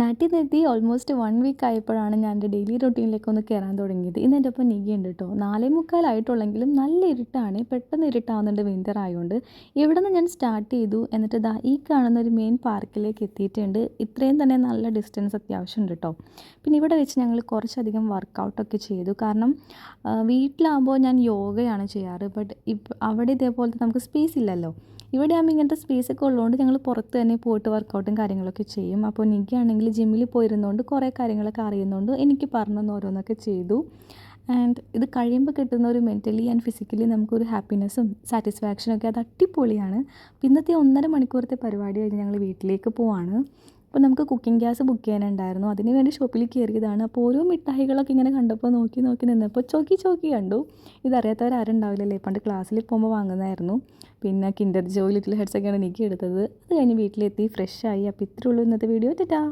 നാട്ടിലെത്തി almost 1 week ആയപ്പോഴാണ് ഞാൻ എൻ്റെ ഡെയിലി റൊട്ടീനിലേക്ക് ഒന്ന് കയറാൻ തുടങ്ങിയത്. ഇന്ന് എൻ്റെ ഒപ്പം നികിയുണ്ട് കേട്ടോ. 4:45 ആയിട്ടുള്ളെങ്കിലും നല്ല ഇരുട്ടാണ്. പെട്ടെന്ന് ഇരുട്ടാവുന്നുണ്ട് വിൻ്റർ ആയതുകൊണ്ട്. ഇവിടുന്ന് ഞാൻ സ്റ്റാർട്ട് ചെയ്തു. എന്നിട്ട് ദാ ഈ കാണുന്ന ഒരു മെയിൻ പാർക്കിലേക്ക് എത്തിയിട്ടുണ്ട്. ഇത്രയും തന്നെ നല്ല ഡിസ്റ്റൻസ് അത്യാവശ്യമുണ്ട് കേട്ടോ. പിന്നെ ഇവിടെ വെച്ച് ഞങ്ങൾ കുറച്ചധികം വർക്കൗട്ടൊക്കെ ചെയ്തു. കാരണം വീട്ടിലാകുമ്പോൾ ഞാൻ യോഗയാണ് ചെയ്യാറ്. ബട്ട് അവിടെ ഇതേപോലത്തെ നമുക്ക് സ്പേസ് ഇല്ലല്ലോ. ഇവിടെയാകുമ്പോൾ ഇങ്ങനത്തെ സ്പേസൊക്കെ ഉള്ളതുകൊണ്ട് ഞങ്ങൾ പുറത്ത് തന്നെ പോയിട്ട് വർക്കൗട്ടും കാര്യങ്ങളൊക്കെ ചെയ്യും. അപ്പോൾ നികിയാണെങ്കിൽ ജിമ്മിൽ പോയിരുന്നതുകൊണ്ട് കുറേ കാര്യങ്ങളൊക്കെ അറിയുന്നതുകൊണ്ട് എനിക്ക് പറഞ്ഞു തന്ന് ഓരോന്നൊക്കെ ചെയ്തു. ആൻഡ് ഇത് കഴിയുമ്പോൾ കിട്ടുന്ന ഒരു മെൻ്റലി ആൻഡ് ഫിസിക്കലി നമുക്കൊരു ഹാപ്പിനെസ്സും സാറ്റിസ്ഫാക്ഷനും ഒക്കെ അത് അടിപൊളിയാണ്. അപ്പോൾ ഇന്നത്തെ 1.5 മണിക്കൂറത്തെ പരിപാടി കഴിഞ്ഞ് ഞങ്ങൾ വീട്ടിലേക്ക് പോവാണ്. അപ്പോൾ നമുക്ക് കുക്കിംഗ് ഗ്യാസ് ബുക്ക് ചെയ്യാനുണ്ടായിരുന്നു. അതിന് വേണ്ടി ഷോപ്പിൽ കയറിയതാണ്. അപ്പോൾ ഓരോ മിഠായികളൊക്കെ ഇങ്ങനെ കണ്ടപ്പോൾ നോക്കി നോക്കി നിന്നപ്പോൾ ചോക്കി കണ്ടു. ഇതറിയാത്തവരാരുണ്ടാവില്ലല്ലേ, പണ്ട് ക്ലാസ്സിൽ പോകുമ്പോൾ വാങ്ങുന്നതായിരുന്നു. പിന്നെ കിൻഡർ ജോയ് ലിറ്റിൽ ഹെർട്സ് ഒക്കെയാണ് എനിക്ക് എടുത്തത്. അത് കഴിഞ്ഞ് വീട്ടിലെത്തി ഫ്രഷായി. അപ്പോൾ ഇത്രയേ ഉള്ളൂ ഇന്നത്തെ വീഡിയോ. ടാറ്റാ.